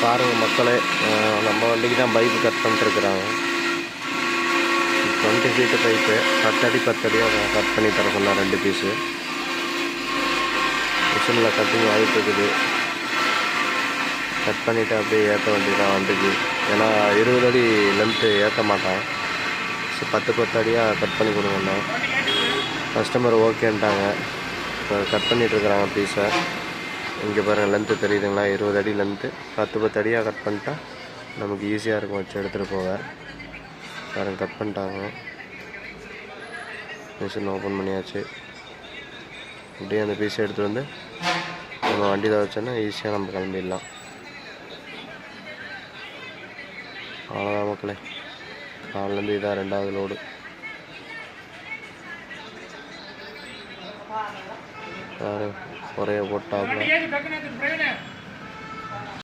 பாருங்கள் மக்களே, நம்ம வண்டிக்கு தான் பைப்பு கட் பண்ணிட்டுருக்குறாங்க. 20 ஃபீட்டு பைப்பு 10 அடி 10 அடியாக கட் பண்ணி தர சொன்னால் 2 பீஸு. மிஷினில் கட்டிங் ஆகிட்டு இருக்குது. கட் பண்ணிவிட்டு அப்படியே ஏற்ற வேண்டியதான் வண்டிக்கு. ஏன்னா 20 அடி லென்த்து ஏற்ற மாட்டான். ஸோ 10 அடியாக கட் பண்ணி கொடுங்கண்ணா. கஸ்டமர் ஓகேன்ட்டாங்க. இப்போ கட் பண்ணிகிட்ருக்குறாங்க பீஸை. இங்கே பாருங்கள், லென்த்து தெரியுதுங்களா? 20 அடி லென்த்து 10 அடியாக கட் பண்ணிட்டா நமக்கு ஈஸியாக இருக்கும் வச்சு எடுத்துகிட்டு போக. பாருங்கள், கட் பண்ணிட்டாங்க. மிஷின் ஓப்பன் பண்ணியாச்சு. அப்படியே அந்த பீஸை எடுத்துகிட்டு வந்து நம்ம வண்டியில் வச்சோன்னா ஈஸியாக நம்ம கிளம்பிடலாம். அவ்வளோதான் மக்களே, காலிலேருந்து இதான் 2வது லோடு. பாரு, ஒரே போட்டாப்புல